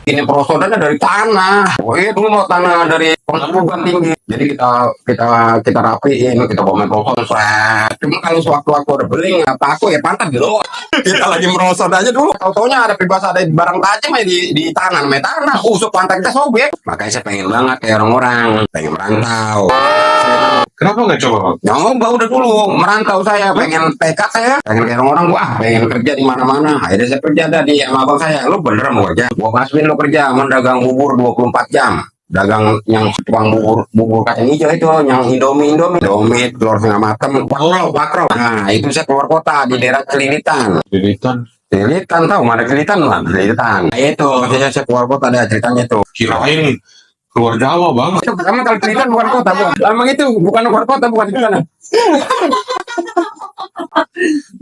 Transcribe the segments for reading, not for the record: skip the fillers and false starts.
Ini perosotannya dari tanah. Oh itu mau tanah dari perguruan tinggi. Jadi kita rapiin, kita bawa merosot. Cuma kalau sewaktu-waktu ada beling apa aku ya pantat gitu. Kita lagi merosot aja dulu. Tau-taunya ada peribahasa ada barang tajam ya di tanah, namanya tanah. Usuk pantat kita sobek. Makanya saya pengen banget kayak orang-orang, pengen merantau. Kenapa nggak coba, Bang? Nyoba udah dulu merantau, saya pengen tekad, saya pengen kayak orang-orang, wah pengen kerja di mana-mana. Akhirnya saya kerja tadi sama abang saya, lu bener mau kerja, gua kasihin lu kerja mendagang bubur 24 jam, dagang yang tukang bubur kacang hijau itu, yang indomie telur setengah mateng, wakro. Nah itu saya keluar kota di daerah Celilitan. Celilitan tahu mana Celilitan lah, Celilitan. Nah, itu saya keluar kota, ada ceritanya tuh. Kirain keluar Jawa, Bang. Sama kalau Celilitan bukan kota, bukan. Emang itu bukan keluar kota, bukan di sana.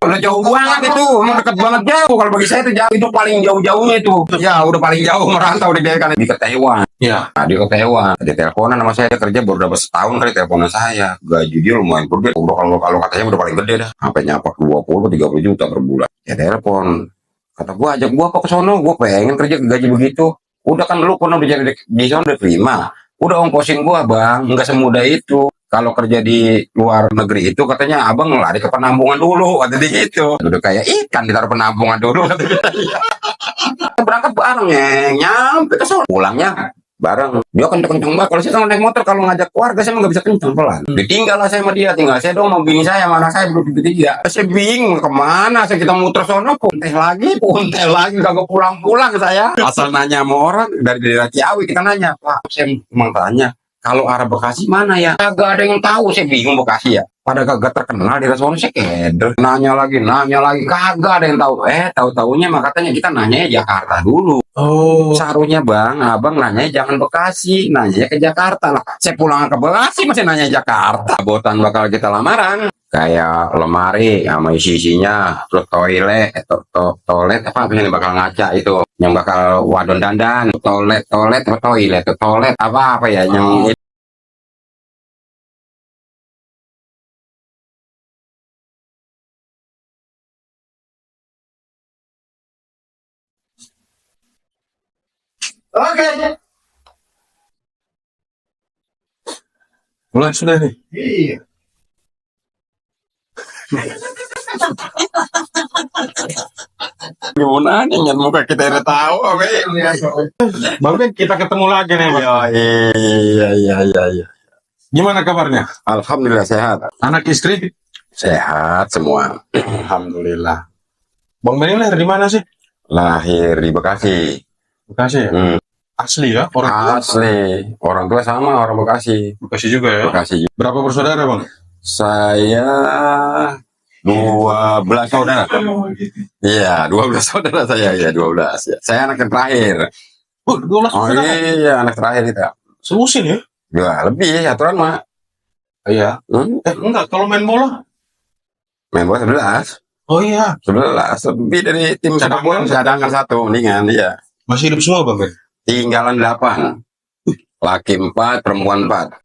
Udah jauh banget itu, emang dekat banget jauh. Kalau bagi saya itu jauh, itu paling jauh-jauhnya itu. Ya udah paling jauh merantau di daerah di Ketewan. Ya. Nah, di Ketewan, ada teleponan sama saya, dia kerja baru dapat setahun kali teleponan saya. Gaji dia lumayan gede. Udah kalau katanya udah paling gede dah. Sampai nyapak 20-30 juta per bulan. Ya telepon. Kata gua ajak gua ke sono, gua pengen kerja gaji begitu. Udah kan lu pernah udah jadi di sana udah terima. Udah ongkosin gua, Bang. Enggak semudah itu. Kalau kerja di luar negeri itu katanya abang lari ke penampungan dulu, kata dia gitu. Udah kayak ikan ditaruh penampungan dulu, kata dia. Berangkat bareng nyampe ke Solo, pulangnya bareng. Dia kenceng banget. Kalau saya naik motor, kalau ngajak keluarga saya nggak bisa kenceng, pelan. Ditinggal lah saya sama dia, tinggal saya dong, mau bini saya, mana saya belum tiga. Saya bingung kemana, saya kita muter sono, puntel lagi, kagak pulang-pulang saya. Asal nanya sama orang dari daerah Ciawi, kita nanya, Pak, saya emang tanya, kalau arah Bekasi mana ya? Kagak ada yang tahu, saya bingung Bekasi ya. Pada kagak terkenal di restoran, saya keder. Nanya lagi, kagak ada yang tahu. Tahu-taunya mah katanya kita nanya Jakarta dulu. Oh. Seharusnya Bang, abang nanya jangan Bekasi, nanya ke Jakarta lah. Saya pulang ke Bekasi masih nanya Jakarta. Botan bakal kita lamaran. Kayak lemari sama isi-isinya, terus toilet apa yang bakal ngaca itu, yang bakal wadon dandan, toilet apa ya yang Oke. Mulai sudah nih. Iya. Gimana nih muka kita udah tahu apa ya? Bang, kita ketemu lagi nih, Bang. Iya. Gimana kabarnya? Alhamdulillah sehat. Anak istri? Sehat semua. Alhamdulillah. Bang Benny lahir di mana sih? Lahir di Bekasi. Bekasi ya? Asli ya? Orang tua? Asli. Orang tua sama orang Bekasi. Bekasi juga ya? Bekasi. Berapa bersaudara, Bang? Saya 12 saudara. Iya, 12 saudara saya. Ya, 12. Ya. Saya anak yang terakhir. 12 Oh saudara? iya, anak terakhir itu. Seusin ya? Ya, lebih aturan mah. Iya. Enggak, kalau main bola? Main bola 11. Oh iya. 11. Lebih dari tim sepak bola. Cadangan satu, mendingan. Iya. Masih hidup semua, Bang? Tinggalan 8. Laki 4, perempuan 4.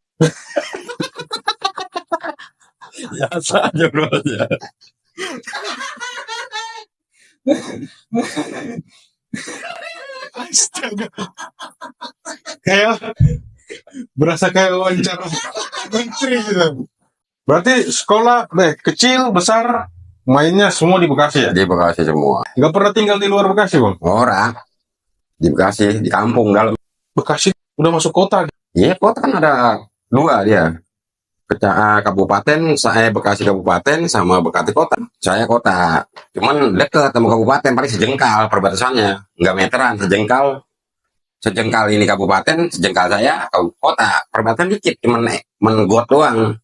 Biasa aja bro ya. Astaga. Kayak berasa kayak wawancara menteri gitu. Berarti sekolah kecil, besar, mainnya semua di Bekasi ya? Di Bekasi semua. Nggak pernah tinggal di luar Bekasi, Bang? Orang di Bekasi, di kampung dalam. Bekasi udah masuk kota. Iya, kota kan ada 2 dia. Kabupaten, saya Bekasi kabupaten sama Bekasi kota. Saya kota. Cuman dekat sama kabupaten, paling sejengkal perbatasannya. Nggak meteran, sejengkal. Sejengkal ini kabupaten, sejengkal saya kota. Perbatasan dikit, cuman got doang.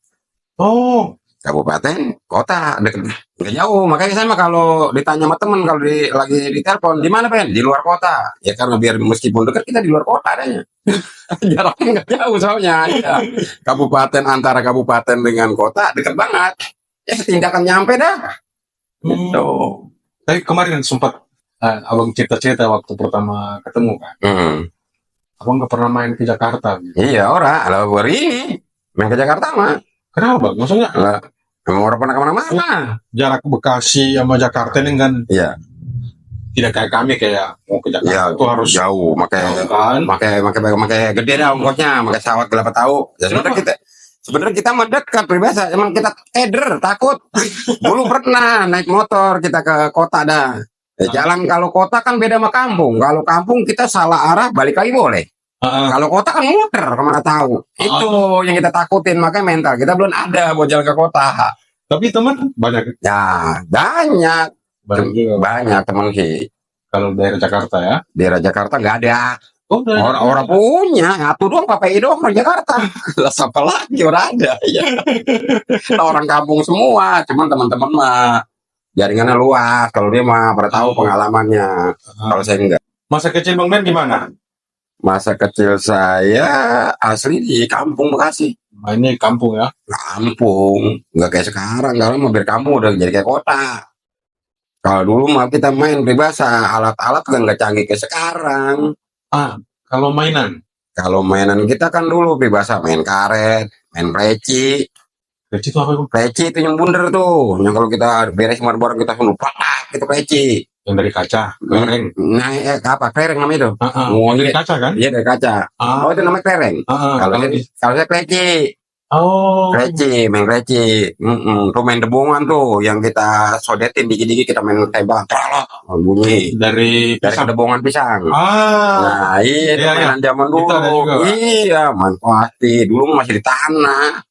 Oh. Kabupaten, kota, deket, nggak jauh. Makanya saya mah kalau ditanya sama temen, kalau lagi di telepon, di mana Pen? Di luar kota. Ya karena biar meskipun dekat kita di luar kota adanya. Jaraknya nggak jauh soalnya. Ya. Kabupaten antara kabupaten dengan kota dekat banget. Ya tindakan nyampe dah. Gitu. Tapi kemarin sempat abang cerita-cerita waktu pertama ketemu kan. Abang nggak pernah main ke Jakarta. Gitu. Iya orang, kalau baru ini main ke Jakarta mah. Kenapa Bang? Maksudnya? Emang orang pernah kemana-mana. Jarak Bekasi sama Jakarta ini kan iya tidak kayak kami kayak mau ke Jakarta Ya, itu harus jauh, kan. pakai gede dah ongkosnya, pakai pesawat gelap tahu. Ya sebenarnya kita mendekat peribahasa, emang kita keder, takut. Dulu pernah naik motor kita ke kota dah. Jalan kalau kota kan beda sama kampung. Kalau kampung kita salah arah balik lagi boleh. Kalau kota kan muter kemana tahu. Itu yang kita takutin, makanya mental kita belum ada buat jalan ke kota. Tapi teman banyak Ya banyak juga. banyak teman sih. Kalau daerah Jakarta ya. Daerah Jakarta nggak ada. Oh, Orang punya, atuh doang, KPI doang di Jakarta. Lah siapa lagi orang ada ya. Orang kampung semua, cuman teman-teman mah jaringannya luas. Kalau dia mah pada tahu pengalamannya. Kalau saya enggak. Masa kecil Bang Ben gimana? Masa kecil saya asli di kampung Bekasi. Mainnya kampung ya. Kampung, nggak kayak sekarang. Kalau mau biar kampung udah jadi kayak kota. Kalau dulu mah kita main peribahasa, alat-alat kan nggak canggih kayak sekarang. Kalau mainan. Kalau mainan kita kan dulu peribahasa main karet, main preci. Kecil itu apa Bang? Preci itu yang bundar tuh. Yang kalau kita beres bareng kita lupa itu preci. Yang dari kaca, klereng. Nah, apa klereng namanya itu? Oh, dari kaca kan? Iya dari kaca. Oh itu namanya klereng. Kalau saya preci. Oh. Preci, main preci. Tuh main debongan tuh yang kita sodetin dikit-dikit kita main tembak. Tralok bunyi. Dari pisang. Debongan pisang. Nah, itu Iya, mainan zaman dulu. Itu ada juga, Pak. Iya, manfaati. Dulu masih di tanah.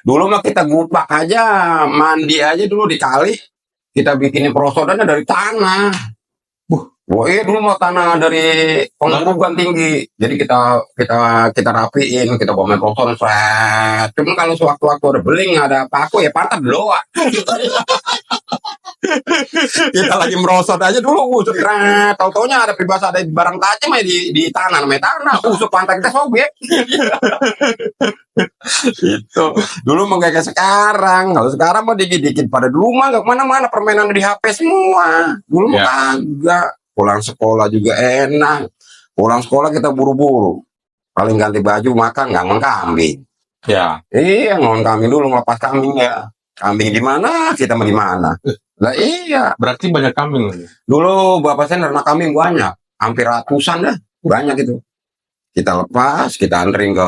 Dulu mah kita gupak aja, mandi aja dulu di kali. Kita bikinin perosodannya dari tanah. Wah, dulu mah tanah dari penggerugan tinggi. Jadi kita rapiin, kita bawa main perosodan, set. Cuman kalau sewaktu-waktu ada beling, ada paku ya pantat doang. Kita lagi merosot aja dulu, tahu-taunya ada peribahasa ada barang tajam ya di tanah, namanya tanah, usuk pantat kita sobek. Itu dulu mah kayak sekarang. Kalau sekarang mah dikit-dikit, pada dulu mah nggak kemana-mana, permainan di HP semua. Dulu mah kagak. Pulang sekolah juga enak. Pulang sekolah kita buru-buru, paling ganti baju, makan ngangon kambing. Ya. Iya, ngangon kambing dulu, ngelepas kambing ya. Kambing di mana, kita mau di mana. Lah iya. Berarti banyak kambing. Dulu bapak saya ternak kambing banyak, hampir ratusan dah, banyak itu. Kita lepas, kita anterin ke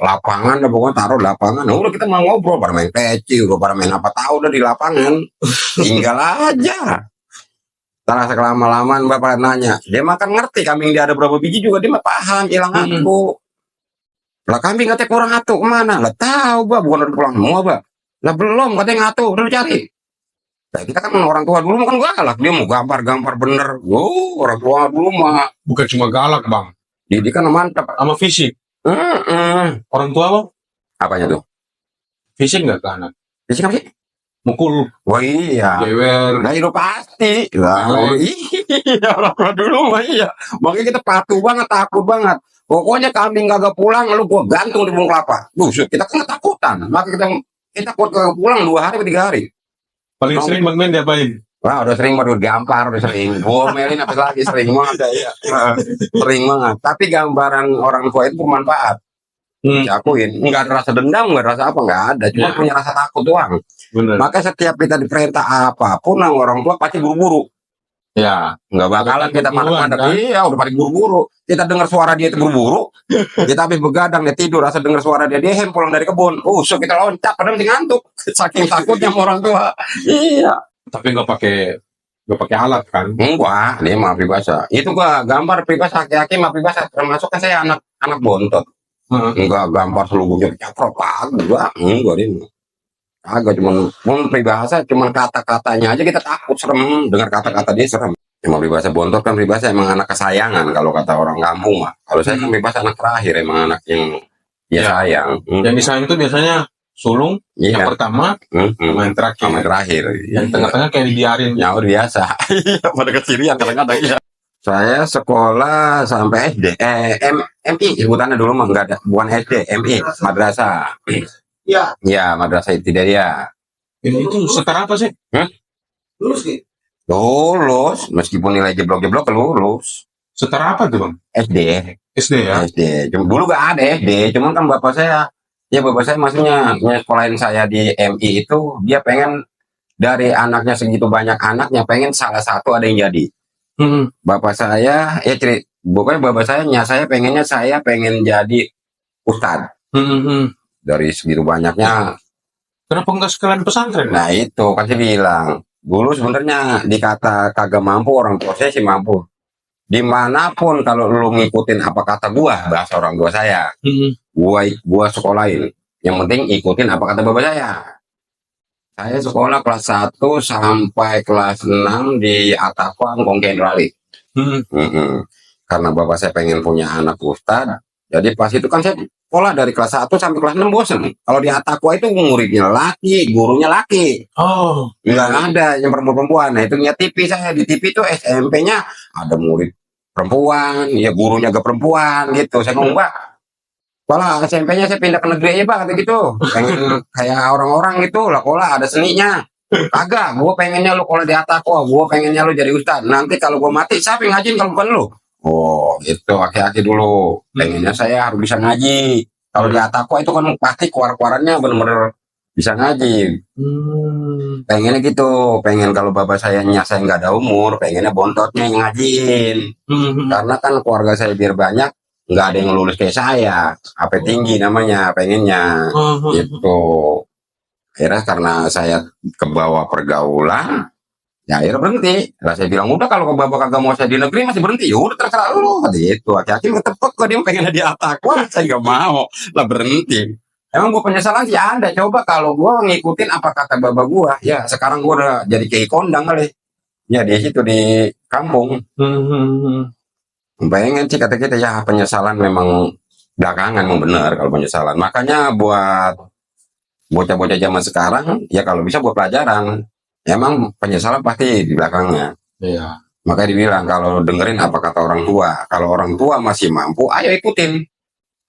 lapangan, pokoknya taruh di lapangan. Nah, udah kita mau ngobrol, pada main peci, udah pada main apa tahu udah di lapangan. Tinggal aja. Terasa kelama-lamaan bapak nanya, dia makan ngerti kambing dia ada berapa biji juga dia mah paham, hilang aku. Lah kambing katanya kurang atuh kemana? Lah tahu bah, bukan udah pulang semua bah. Lah belum katanya ngatuh, udah cari. Nah, kita kan orang tua dulu kan galak, dia mau gambar bener. Orang tua dulu mah bukan cuma galak Bang, didikan mantap sama fisik. Orang tua Bang, apanya tuh? Fisik nggak ke anak? Fisik apa sih? Mukul. Wah iya. Jewer. Nah itu pasti. Iya orang tua dulu mah iya. Makanya kita patuh banget, takut banget. Pokoknya kambing kagak pulang, lu gua gantung di pohon kelapa. Kita kan ketakutan. Maka kita pulang 2 hari atau 3 hari. Paling sering Bang Ben diapain? Wah udah sering baru gampar, udah sering. Gomelin apa lagi sering banget ya. Sering banget. Tapi gambaran orang tua itu bermanfaat. Diakuin, nggak ada rasa dendam, nggak ada rasa apa, nggak ada, cuma punya rasa takut doang. Bener. Maka setiap kita diperintah apapun, orang tua pasti buru-buru. Ya, nggak bakalan kita mandek-mandek. Kan? Iya, udah paling buru-buru. Kita dengar suara dia itu buru-buru. Kita habis begadang, dia tidur, rasa dengar suara dia pulang dari kebun. So kita loncat, padahal masih ngantuk. Saking takutnya sama orang tua. Iya. Tapi nggak pakai alat kan? Enggak, dia mah pribahasa. Itu gua gambar pribahasa, aki-aki mah pribahasa. Termasuk kan saya anak bontot. Enggak gambar seluruhnya caprok enggak dia agak cuman peribahasa, cuman kata-katanya aja kita takut, serem dengar kata-kata dia serem. Cuma peribahasa bontot kan peribahasa emang anak kesayangan kalau kata orang kampung mah. Kalau saya kan peribahasa anak terakhir, emang anak yang sayang. Yang disayang itu biasanya sulung yang pertama sama yang terakhir. Yang tengah-tengah kayak dibiarin. Ya biasa. Pada kesirian kadang-kadang ya. Saya sekolah sampai SD, MI sebutannya dulu mah enggak ada, bukan SD, MI, madrasah. Iya. Ya, madrasah Ibtidaiyah. Itu setara apa sih? Lulus sih. Lulus, meskipun nilai jeblok-jeblok lulus. Setara apa tuh Bang? SD ya. SD. Dulu gak ada SD, cuman kan bapak saya maksudnya sekolahin saya di MI itu, dia pengen dari anaknya segitu banyak anaknya, pengen salah satu ada yang jadi. Bapak saya, pokoknya bapak saya pengennya saya pengen jadi ustad. Dari segitu banyaknya. Kenapa nggak sekalian pesantren? Nah itu kan saya bilang. Dulu sebenarnya dikata kagak mampu, orang tua saya sih mampu. Dimanapun kalau lu ngikutin apa kata gua, bahasa orang tua saya, gua sekolahin. Yang penting ikutin apa kata bapak saya. Saya sekolah kelas 1 sampai kelas 6 di Atapang, Kongkendrali. Karena bapak saya pengen punya anak ustad. Jadi pas itu kan saya sekolah dari kelas 1 sampai kelas 6 bosen. Kalau di Ataqwa itu muridnya laki, gurunya laki. Oh. Nggak ada yang perempuan. Nah itu lihat TV saya. Di TV itu SMP-nya ada murid perempuan, ya gurunya ke perempuan gitu. Saya ngomong, Pak, sekolah SMP-nya saya pindah ke negeri aja Pak, kata gitu. Pengen kayak orang-orang gitu, lah kola ada seninya. Kagak, gue pengennya lu kalau di Ataqwa, gue pengennya lu jadi ustad. Nanti kalau gue mati, siapa yang ngajin kalau bukan lu? Oh, gitu, aki-aki dulu. Pengennya saya harus bisa ngaji. Kalau di Ataqwa itu kan pasti keluar-keluarannya bener-bener bisa ngaji. Pengennya gitu, pengen kalau bapak saya nggak ada umur, pengennya bontotnya yang ngajin. Karena kan keluarga saya biar banyak, nggak ada yang lulus kayak saya, apa tinggi namanya, pengennya gitu. Akhirnya karena saya ke bawah pergaulan, ya akhirnya berhenti. Lah saya bilang udah kalau bapak kagak mau saya di negeri masih berhenti, ya udah terserah lu. Gitu, hati-hati ketepet kok dia pengen di Ataqwa, saya nggak mau, lah berhenti. Emang gue penyesalan sih ada. Coba kalau gue ngikutin apa kata bapak gue, ya sekarang gue udah jadi kayak kondang kali. Ya di situ di kampung. Pengen sih kata kita ya penyesalan memang belakangan memang benar kalau penyesalan. Makanya buat bocah-bocah zaman sekarang ya kalau bisa buat pelajaran. Emang penyesalan pasti di belakangnya. Iya. Makanya dibilang kalau dengerin apa kata orang tua. Kalau orang tua masih mampu, ayo ikutin.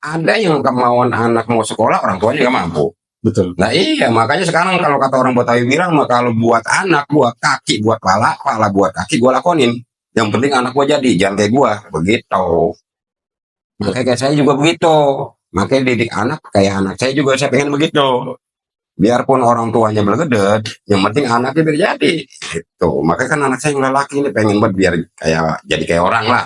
Ada yang kemauan anak mau sekolah, orang tuanya nggak mampu. Betul. Nah iya, makanya sekarang kalau kata orang Betawi bilang, kalau buat anak, buat kaki, buat pala buat kaki, gue lakonin. Yang penting anak gue jadi, jangan kayak gue. Begitu. Makanya kayak saya juga begitu. Makanya didik anak, kayak anak saya juga, saya pengen begitu. Biarpun orang tuanya belegedet, yang penting anaknya biar jadi. Gitu. Makanya kan anak saya yang lelaki ini pengen buat biar kayak jadi kayak orang lah.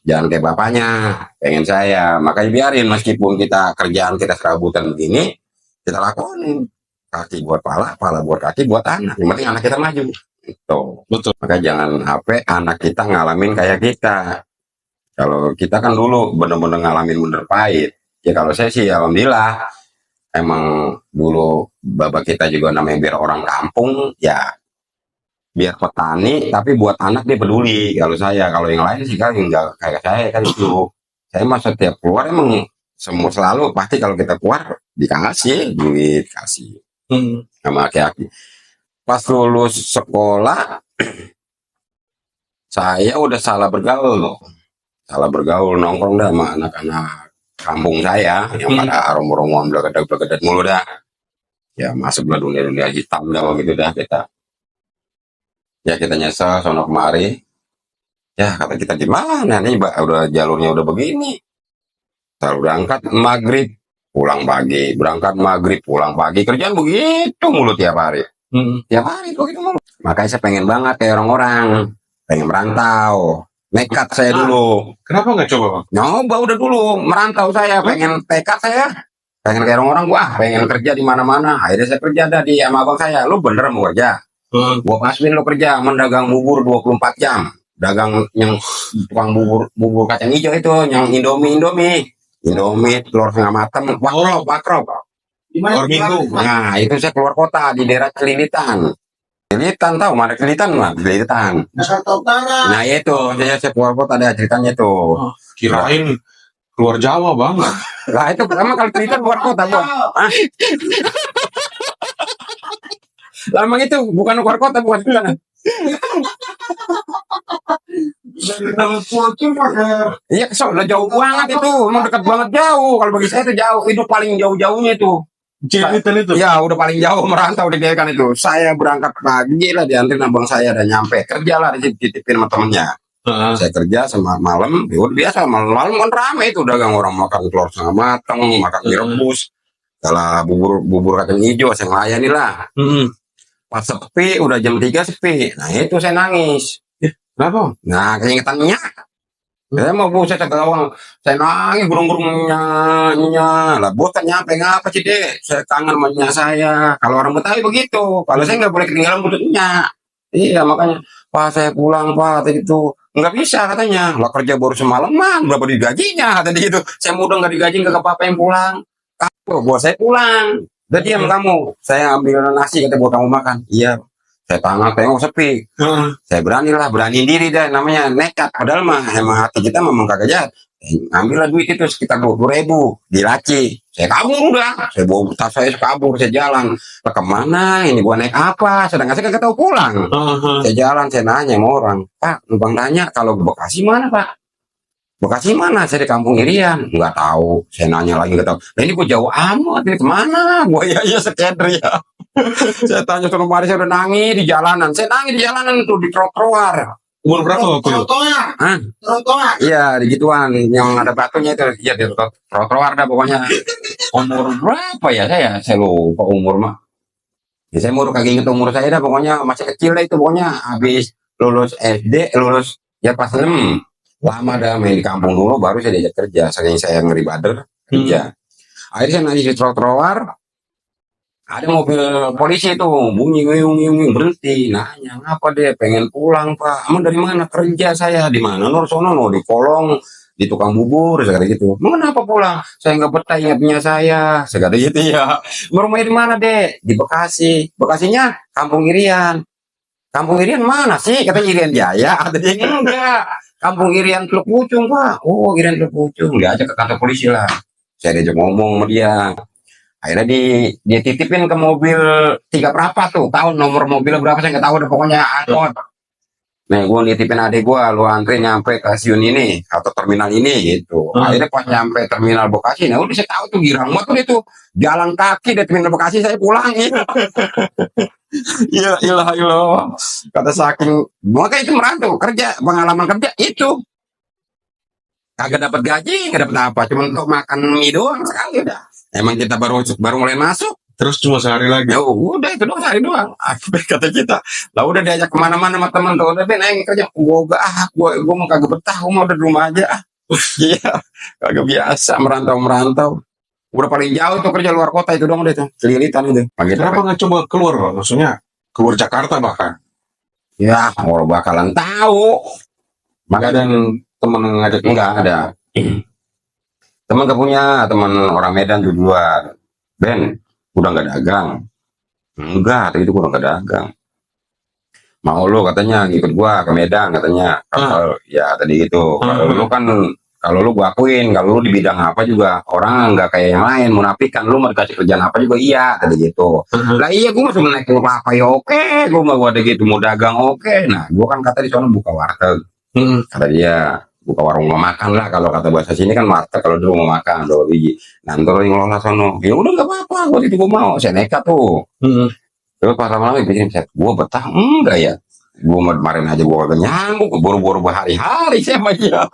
Jangan kayak bapaknya, pengen saya. Makanya biarin meskipun kita kerjaan kita serabutan begini, kita lakonin. Kaki buat pala buat kaki buat anak. Yang penting anak kita maju. Gitu. Betul. Maka jangan anak kita ngalamin kayak kita. Kalau kita kan dulu bener-bener ngalamin bener pahit. Ya kalau saya sih alhamdulillah. Emang dulu bapak kita juga namanya biar orang kampung, ya biar petani tapi buat anak dia peduli. Kalau yang lain sih kan enggak kayak saya kan itu. Saya mah setiap keluar emang semua selalu pasti kalau kita keluar dikasih duit, kasih sama aki-aki. Pas lulus sekolah saya udah salah bergaul loh. Salah bergaul nongkrong dah sama anak-anak kampung saya yang pada romo-romoan belagedet mulu dah. Ya masuklah dunia-dunia hitam dah gitu dah kita. Ya kita nyesel sono kemari. Ya kata kita gimana nih Mbak, udah jalurnya udah begini. Selalu berangkat maghrib pulang pagi, berangkat maghrib pulang pagi, kerjaan begitu mulu tiap hari. Tiap hari tuh gitu mulu. Makanya saya pengen banget kayak orang-orang, pengen merantau. Nekat saya dulu. Kenapa nggak coba Bang? Nyoba udah dulu merantau saya, pengen tekad saya. Pengen kayak orang-orang gua, pengen kerja di mana-mana. Akhirnya saya kerja dah di sama abang saya. Lu bener mau kerja? Gua pasmin lo kerja mendagang bubur 24 jam. Dagang yang tukang bubur kacang hijau itu, yang Indomie, telur setengah matang, wakrop. Minggu. Nah, itu saya keluar kota di daerah Celilitan. Celilitan tahu mana Celilitan mah? Celilitan. Nah, itu saya keluar kota ada ceritanya tuh. Kirain keluar Jawa Bang. Lah itu pertama kali Celilitan keluar kota, Bang. Lama itu bukan keluar kota, bukan di sana. Iya, udah jauh banget itu, emang dekat banget jauh. Kalau bagi saya itu jauh, itu paling jauh-jauhnya itu. Celilitan itu. Ya, udah paling jauh merantau di kan itu. Saya berangkat pagi lah dianterin abang saya dan nyampe kerja lah dititipin sama temennya. Saya kerja sama malam, ya udah biasa malam kan rame itu dagang orang makan telur setengah matang, makan mie rebus, kalau bubur kacang hijau saya melayani lah. Pas sepi, udah jam 3 sepi. Nah itu saya nangis. Kenapa? Nah, keingetannya. Saya mau buset ke gawang. Saya nangis burung-burung nyanyi. Lah, bos kan nyampe ngapa sih, Dek? Saya kangen sama nyak saya. Kalau orang Betawi begitu. Kalau saya nggak boleh ketinggalan butuh nyak. Iya, makanya, Pak, saya pulang, Pak. Tadi itu nggak bisa katanya. Lah, kerja baru semalaman, berapa digajinya? Tadi gitu. Saya mudah nggak digaji, nggak apa-apa yang pulang. Kamu, bos saya pulang. Udah diam kamu. Saya ambil nasi, kata buat kamu makan. Iya. Saya tengok sepi. Saya berani diri dah, namanya nekat. Padahal mah emang hati kita memang kagak jahat. Ambillah duit itu sekitar 20.000 di laci. Saya kabur udah. Saya bawa tas saya kabur, saya jalan. Lah kemana? Ini gua naik apa? Sedangkan saya kagak tahu pulang. Saya jalan, saya nanya sama orang. Pak, numpang nanya kalau ke Bekasi mana, Pak? Bekasi mana? Saya di Kampung Irian. Nggak tahu. Saya nanya lagi nggak tahu. Nah ini gua jauh amat. Ini kemana? Gua ya sekedar ya. Saya tanya sama Mari, saya udah nangis di jalanan. Saya nangis di jalanan tuh di trotoar. Umur berapa waktu itu? Hah? Iya, di gituan yang ada batunya itu. Iya, di trotoar dah pokoknya. Umur berapa ya saya? Saya lupa umur mah. Ya, saya kagak inget umur saya dah, pokoknya masih kecil dah itu, pokoknya habis lulus SD, lulus ya pas 6. Lama dah main di kampung dulu, baru saya diajak kerja. Saking saya ngeri bader kerja. Akhirnya saya nangis di trotoar. Ada mobil polisi itu bunyi berhenti, nanya ngapa deh, pengen pulang Pak. Emang dari mana? Kerja saya di mana? Nur sono no, di kolong di tukang bubur, saya kata gitu. Emang kenapa pulang? Saya nggak betah ingatnya saya kata gitu ya. Rumahnya di mana deh? Di Bekasi. Bekasinya Kampung Irian. Kampung Irian mana sih? Katanya Irian Jaya. Ada dia enggak. Kampung Irian Teluk Pucung Pak. Oh, Irian Teluk Pucung. Dia aja ke kantor polisi lah. Saya diajak ngomong sama dia. Akhirnya dia titipin ke mobil 3 berapa tuh, tahu nomor mobilnya berapa saya nggak tahu deh, pokoknya angkot. Nah, gue nitipin adik gue, lu antri nyampe ke stasiun ini atau terminal ini gitu. Akhirnya pas nyampe terminal Bekasi, nah udah saya tahu tuh girang banget tuh itu jalan kaki dari terminal Bekasi saya pulang gitu. Ilah. Kata saking, makanya itu merantau kerja, pengalaman kerja itu kagak dapat gaji, nggak dapat apa, cuma untuk makan mie doang sekali udah. Emang kita baru mulai masuk, Terus cuma sehari lagi. ya udah itu doang sehari doang. Kata kita, lah udah diajak kemana-mana sama teman tuh, udah Ben ayo kerja, gua mau kagak betah, gua mau udah di rumah aja. Iya, kagak biasa merantau. Udah paling jauh tuh kerja luar kota itu dong deh tuh, kelilitan itu. Kenapa nggak coba keluar, Pak? Maksudnya keluar Jakarta bahkan? Ya, orang bakalan tahu. Maka dan temen yang ngajak Enggak ada. Teman gak punya, teman orang Medan tuh dua. Ben, udah nggak dagang. Enggak, tadi itu udah nggak dagang. Mau lu katanya ngikut gua ke Medan katanya. Kalau ya tadi itu. Kalau lu gua akuin, kalau lu di bidang apa juga orang nggak kayak yang lain munafikan, lu mau dikasih kerjaan apa juga iya tadi gitu. Lah iya gua masuk naik apa ya oke, gua mau ada gitu mau dagang oke. Nah, gua kan kata di sana buka warteg. Kata dia buka warung rumah makan lah, kalau kata bahasa sini kan warteg, kalau dulu mau makan 2 biji. Nanti yang ngelola sono, ya udah nggak apa-apa, waktu itu gue mau, saya nekat tuh. Terus pas lama-lama bikin set, gue betah enggak ya? Gue kemarin aja gue kagak nyambung, buru-buru berhari-hari saya mah ya.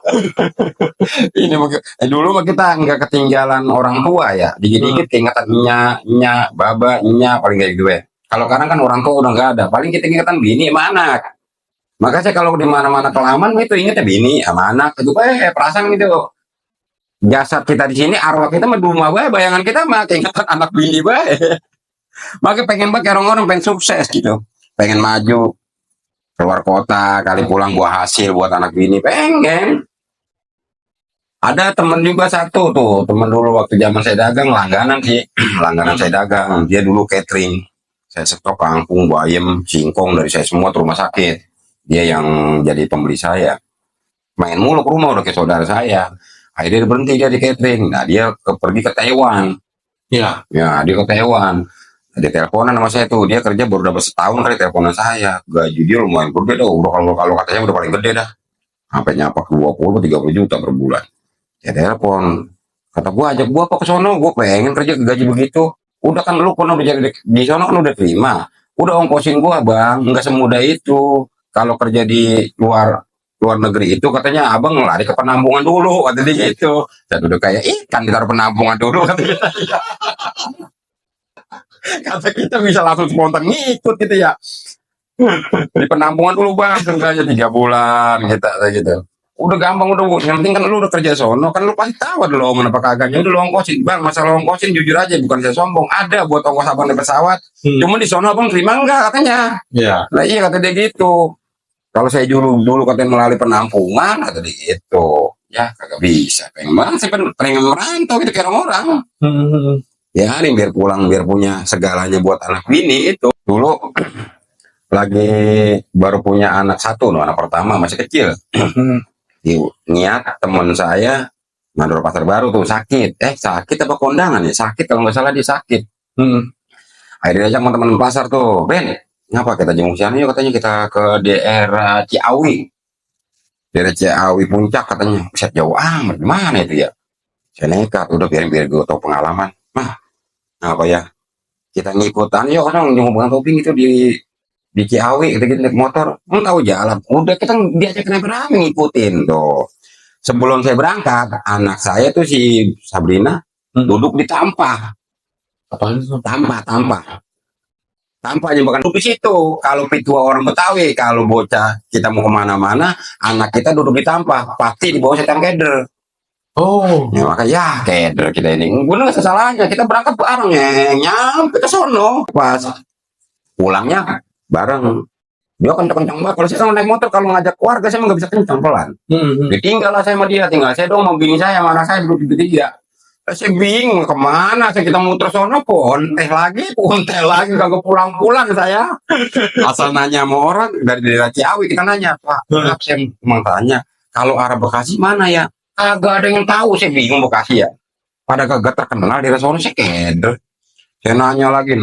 Ini dulu mah kita nggak ketinggalan orang tua ya, dikit-dikit keingatan nya, baba, nya paling kayak gitu ya. Kalau sekarang kan orang tua udah nggak ada, paling kita ingatan bini mana. Makanya kalau di mana-mana kelamaan itu ingetnya bini sama anak itu perasaan gitu. Jasad kita di sini, arwah kita mah di rumah bae, bayangan kita mah keingetan anak bini bae. Makanya pengen banget orang-orang pengen sukses gitu. Pengen maju keluar kota, kali pulang buah hasil buat anak bini, pengen. Ada temen juga satu tuh, temen dulu waktu zaman saya dagang, langganan sih. Langganan saya dagang, dia dulu catering. Saya stok kangkung, bayam, singkong dari saya semua ke rumah sakit. Dia yang jadi pembeli saya. Main mulu ke rumah udah kayak saudara saya. Akhirnya dia berhenti jadi catering. Nah dia pergi ke Taiwan. Ya. Ya dia ke Taiwan. Dia teleponan sama saya tuh. Dia kerja baru dapat setahun kali teleponan saya. Gaji dia lumayan gede dah. Udah kalau katanya udah paling gede dah. Sampai nyapak 20-30 juta per bulan. Dia telepon. Kata gua ajak gua apa ke sono. Gua pengen kerja ke gaji begitu. Udah kan lu pernah udah jadi di sono kan udah terima. Udah ongkosin gua bang. Nggak semudah itu. Kalau kerja di luar negeri itu katanya abang lari ke penampungan dulu kata dia gitu. Saya udah kayak ikan ditaruh penampungan dulu kata kita. Kata kita bisa langsung spontan ngikut gitu ya. Di penampungan dulu bang, kerjanya 3 bulan kita kayak gitu. Udah gampang udah, yang penting kan lu udah kerja sono, kan lu pasti tahu ada lowongan apa kagaknya. Udah lu ongkosin bang, masalah ongkosin jujur aja, bukan saya sombong, ada buat ongkos abang di pesawat. Cuma di sono abang terima enggak katanya. Iya. Nah iya kata dia gitu. Kalau saya dulu katanya melalui penampungan kata dia gitu. Ya kagak bisa, pengen banget saya pengen merantau gitu kayak orang-orang. Ya ini biar pulang, biar punya segalanya buat anak bini itu. Dulu lagi baru punya anak satu, anak pertama masih kecil. Niat teman saya mandor pasar baru tuh sakit, sakit apa kondangan ya, sakit kalau nggak salah dia sakit. Akhirnya ajak teman-teman pasar tuh, Ben, ngapa kita jenguk sana yuk, katanya kita ke daerah Ciawi, Puncak katanya. Bisa jauh amat, gimana itu ya? Saya nekat, udah biar gue tau pengalaman. Mah, apa ya? Kita ngikutan, yuk orang jenguk Bang Toping itu di Ciawi, kita naik motor, tahu jalan. Udah kita diajak rame ngikutin tuh. Sebelum saya berangkat, anak saya tuh si Sabrina duduk di tampah. Apaan itu? Tampaknya bukan duduk di situ. Kalau pitua orang Betawi, kalau bocah kita mau kemana-mana, anak kita duduk di tampah, pasti di bawah setan keder. Oh, Ya makanya keder kita ini. Bener nggak salahnya, kita berangkat bareng ya, nyampe ke sono. Pas pulangnya bareng. Dia kencang-kencang banget. Kalau saya sama naik motor, kalau ngajak keluarga saya nggak bisa kencang, pelan. Ditinggal lah saya sama dia, tinggal saya dong mau bini saya, mana saya duduk di tiga. Saya bingung kemana, kita muter sono ponteh lagi, kagak pulang-pulang saya. Asal nanya sama orang dari daerah Ciawi, kita nanya, Pak, saya mau tanya, kalau arah Bekasi mana ya? Kagak ada yang tahu, saya bingung Bekasi ya. Pada kagak terkenal di sono, saya keder. Saya nanya lagi,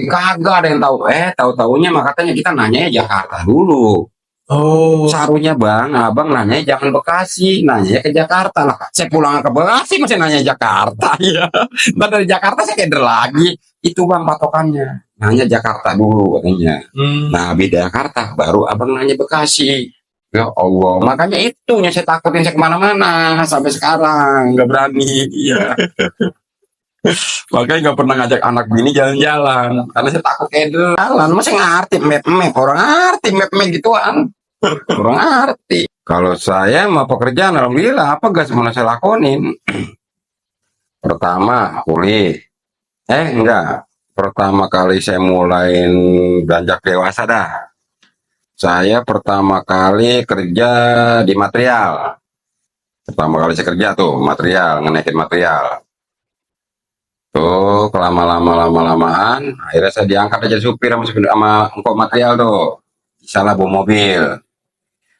kagak ada yang tahu. Tahu-taunya mah katanya kita nanya Jakarta dulu. oh, Seharusnya bang, abang nanya jangan Bekasi, nanya ke Jakarta lah. Saya pulang ke Bekasi masih nanya Jakarta ya. Ntar dari Jakarta saya keder lagi. Itu bang patokannya, nanya Jakarta dulu katanya. Nah di Jakarta baru abang nanya Bekasi. Ya Allah, makanya itu yang saya takutin, saya kemana-mana sampai sekarang nggak berani. Iya. Makanya nggak pernah ngajak anak bini jalan-jalan karena saya takut keder. Jalan masih ngerti map, orang ngerti map gituan. Kurang arti. Kalau saya mau pekerjaan, alhamdulillah apa gak semuanya saya lakonin. Pertama kulit. Enggak. Pertama kali saya mulai beranjak dewasa dah. Saya pertama kali kerja di material. Pertama kali saya kerja tuh material, ngenaikin material. Tuh lama-lamaan, akhirnya saya diangkat aja supir sama engkau material tuh. Salah bawa mobil.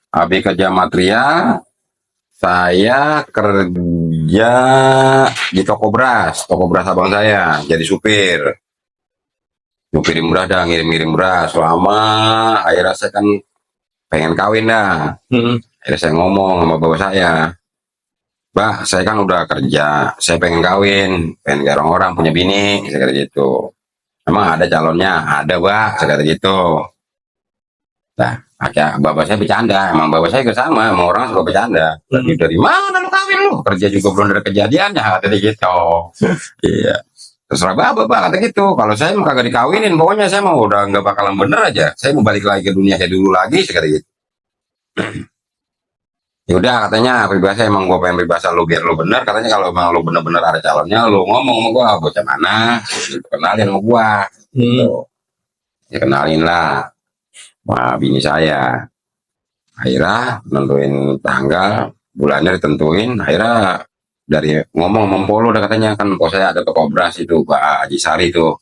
Habis kerja material, saya kerja di toko beras abang saya, jadi supir. Nyupirin beras dah, ngirim beras. Lama, akhirnya saya kan pengen kawin dah. Akhirnya saya ngomong sama bapak saya, Mbak, saya kan udah kerja, saya pengen kawin, pengen kayak orang-orang punya bini, saya kata gitu. Emang ada calonnya? Ada, Mbak, saya kata gitu. Nah, bapak saya bercanda, emang bapak saya juga sama orang suka bercanda. Dari mana lu kawin lu? Kerja juga belum ada kejadiannya, kata dia gitu. Iya. Terserah bapak kata gitu. Kalau saya mau kagak dikawinin, pokoknya saya mau udah nggak bakalan bener aja. Saya mau balik lagi ke dunia saya dulu lagi, saya kata gitu. Ya udah katanya peribahasa, emang gua pengen peribahasa lu biar lu bener. Katanya kalau emang lu bener-bener ada calonnya, lu ngomong sama gua, bocah mana? Kenalin sama gua. Gitu. Ya kenalin lah. Wah, bini saya. Akhirnya nentuin tanggal, bulannya ditentuin. Akhirnya dari ngomong mempolo udah katanya kan, kok saya ada toko beras itu Pak Haji Sari itu,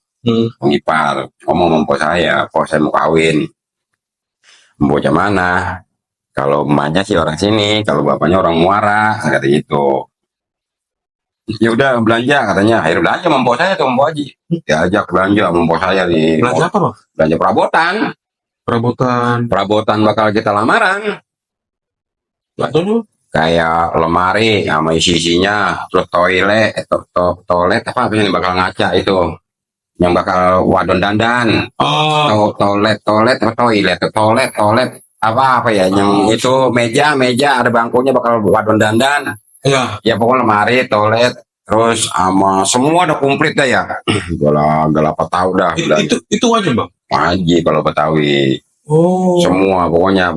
pengipar. Ngomong mempo saya, kok saya mau kawin. Bocah mana? Kalau emaknya sih orang sini, kalau bapaknya orang Muara, kata gitu. Ya udah belanja katanya. Akhirnya belanja mempo saya tuh, mempo Haji. Diajak belanja mempo saya di belanja apa, Bang? Belanja perabotan. Perabotan bakal kita lamaran. Betul. Kayak lemari sama isi-isinya, terus toilet apa yang bakal ngaca itu, yang bakal wadon dandan. Toilet apa ya, yang itu meja ada bangkunya bakal wadon dandan. Iya. Ya pokoknya lemari, toilet, terus sama semua udah komplit dah ya. Gak apa tahu dah. Itu wajib, Bang. Wajib kalau Betawi. Oh. Semua, pokoknya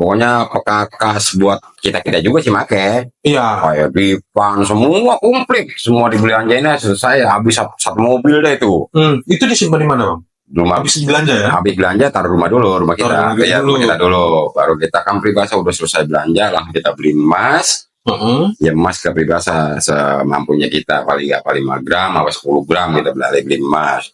pekakas buat kita juga sih make. Iya. Kayak dipan semua komplit, semua dibelanjainnya selesai, habis satu mobil deh itu. Itu disimpan di mana, Bang? Rumah Habis belanja ya? habis belanja taruh rumah dulu, rumah kita. Taruh rumah Ya, dulu. rumah kita dulu. Baru kita kan peribahasa udah selesai belanja, langsung kita beli emas. Ya emas ke peribahasa semampunya kita, paling nggak paling 5 gram atau 10 gram kita beli emas.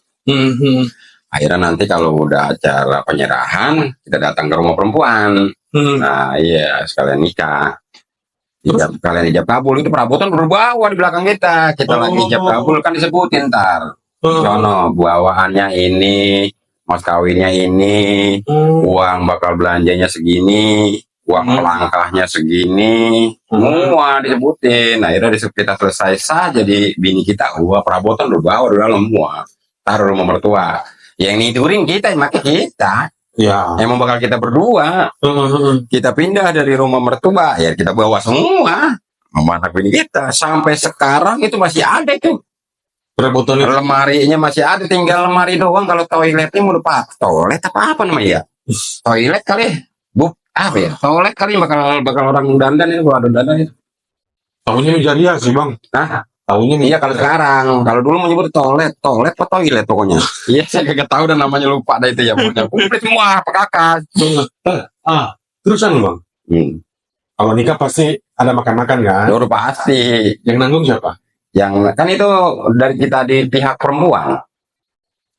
Akhirnya nanti kalau udah acara penyerahan, kita datang ke rumah perempuan. Nah iya, sekalian nikah. Kalian ijab kabul, itu perabotan berbawa di belakang kita. Kita lagi ijab kabul kan disebutin ntar. Sono, bawaannya ini, mas kawinnya ini, uang bakal belanjanya segini, uang pelangkahnya segini, semua disebutin. Nah, akhirnya kita selesai sah, jadi bini kita, perabotan berbawa di dalam semua. Taruh rumah mertua. Yang nidurin kita, make kita. Ya. Emang bakal kita berdua. Kita pindah dari rumah mertua, ya kita bawa semua. Anak bini kita. Sampai sekarang itu masih ada tuh. Perabotan itu. Lemarinya masih ada, tinggal lemari doang. Kalau toiletnya mau lupa. Toilet apa namanya ya? Toilet kali. Apa ya? Toilet kali bakal orang dandan itu, kalau ada dandan itu. Tahunya menjadi ya sih, Bang. Nah, tahunya iya kalau sekarang. Kalau dulu menyebut toilet apa toilet pokoknya. Iya, saya kagak tahu dan namanya lupa dah itu ya. Pokoknya komplit semua, pekakas. Terusan, Bang. Kalau nikah pasti ada makan-makan kan? Udah pasti. Yang nanggung siapa? Yang kan itu dari kita di pihak perempuan.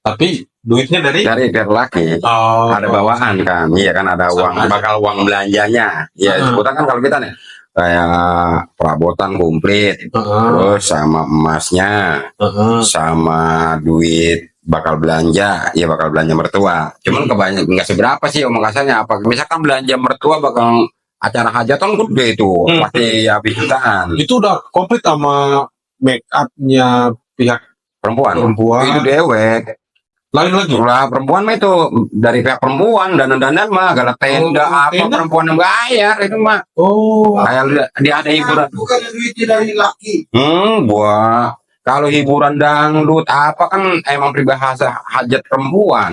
Tapi duitnya dari pihak laki. Ada bawaan kan. Iya kan ada uang, bakal uang belanjanya. Iya, sebutan kan kalau kita nih kayak perabotan komplit, terus sama emasnya, sama duit bakal belanja, ya bakal belanja mertua. Cuman kebanyakan nggak seberapa sih omong kasarnya. Apa misalkan belanja mertua bakal acara hajatan gede itu, pasti habis jutaan. Itu udah komplit sama make upnya pihak perempuan. Itu dewek. Lain lagi lah perempuan mah itu dari pihak perempuan, dandan mah gala tenda apa perempuan yang bayar itu mah. Kayak dia ada hiburan. Bukan duitnya dari laki. Buah. Kalau hiburan dangdut apa kan emang peribahasa hajat perempuan.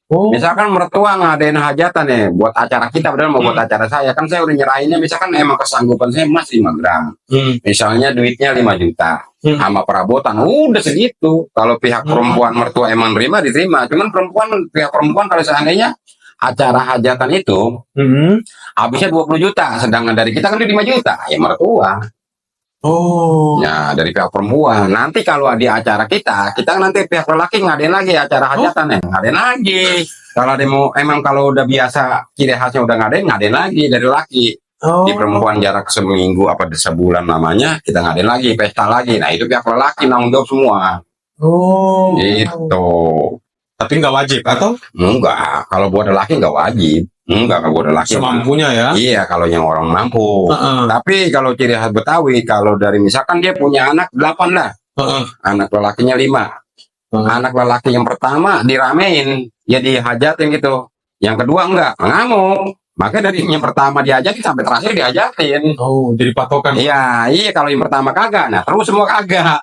Misalkan mertua ngadain hajatan nih buat acara kita, padahal mau buat acara saya kan, saya udah nyerahinnya misalkan emang kesanggupan saya emas 5 gram. Misalnya duitnya 5 juta. Sama perabotan udah segitu. Kalau pihak perempuan mertua emang diterima. Cuman pihak perempuan kalau seandainya acara hajatan itu habisnya 20 juta, sedangkan dari kita kan 5 juta ya mertua. Ya dari pihak perempuan. Nanti kalau di acara kita nanti pihak lelaki ngadain lagi acara hajatan ngadain lagi. Kalau ada mau emang kalau udah biasa ciri khasnya udah ngadain lagi dari laki. Di perempuan jarak seminggu apa sebulan namanya, kita ngadain lagi pesta lagi. Nah itu pihak lelaki nanggung jawab semua. Gitu. Tapi nggak wajib atau? Enggak. Kalau buat lelaki nggak wajib. Enggak, kalau buat lelaki semampunya ya. Iya, kalau yang orang mampu. Tapi kalau ciri khas Betawi, kalau dari misalkan dia punya anak 8 lah. Anak lelakinya 5. Anak lelaki yang pertama diramein, ya dihajatin gitu. Yang kedua enggak, ngamuk. Makanya dari yang pertama diajakin sampai terakhir diajakin. Jadi patokan. Iya, kalau yang pertama kagak, nah terus semua kagak.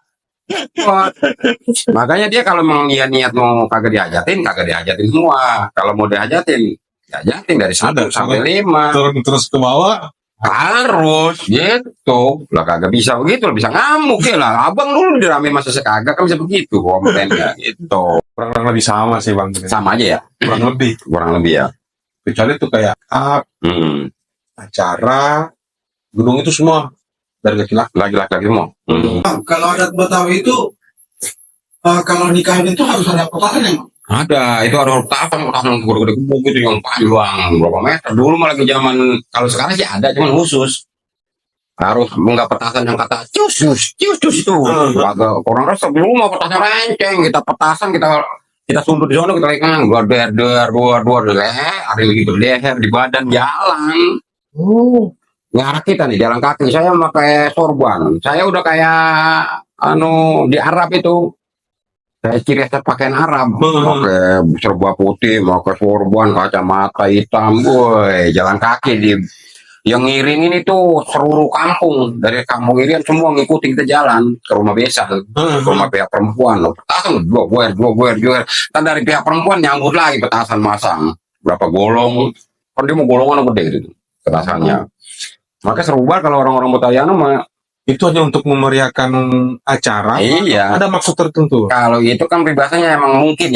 Makanya dia kalau memang dia niat mau kagak diajatin semua. Kalau mau diajatin dari 1 sampai 5. Turun terus ke bawah. Harus gitu. Lah kagak bisa begitu, bisa ngamuk ya lah. Abang dulu dirame masa sekagak kan bisa begitu komennya gitu. Kurang lebih sama sih Bang. Sama aja ya. Kurang lebih ya. Kecuali itu kayak acara gedung itu semua dari laki-laki semua. Kalau adat Betawi itu kalau nikahan itu harus ada petasan ya? Ada, itu ada petasan gede-gede gitu yang panjang berapa meter. Dulu malah lagi zaman, kalau sekarang sih ada cuman khusus. Harus enggak petasan yang kata cus itu. Agak orang rasa dulu mau petasan renceng, kita petasan kita sundut di sana, kita ikan dua ada lagi berleher di badan jalan. Ngarah kita nih jalan kaki, saya pakai sorban. Saya udah kayak di Arab itu. Saya ciri khas pakaian Arab, pakai serba putih, pakai sorban, kacamata hitam, jalan kaki yang ngiringin itu seluruh kampung, dari kampung Irian semua ngikutin kita jalan ke rumah besar, ke rumah pihak perempuan, petasan dua, dan dari pihak perempuan nyambut lagi petasan masang, berapa golong, Kan dia mau golongan gede gitu petasannya. Makanya seru banget kalau orang-orang Betawiana mah. Itu hanya untuk memeriahkan acara. Iya. Ada maksud tertentu. Kalau itu kan peribahasanya emang mungkin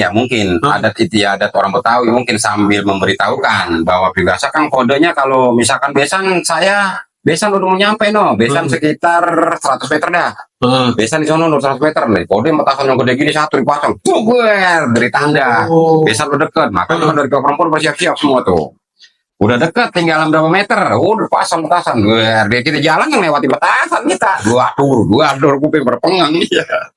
adat istiadat orang Betawi mungkin sambil memberitahukan bahwa peribahasa kan kodenya kalau misalkan besan udah mau nyampe besan sekitar 100 meter dah. Besan di sono 100 meter nih. Kode petasan yang gede gini satu dipasang. Buer dari tanda. Besan udah deket. Makanya dari perempuan bersiap-siap semua tuh. Udah deket, tinggal berapa meter, udah pasang petasan. Dia kita jalan yang lewati petasan kita. Dua dur kuping berpengang. Iya.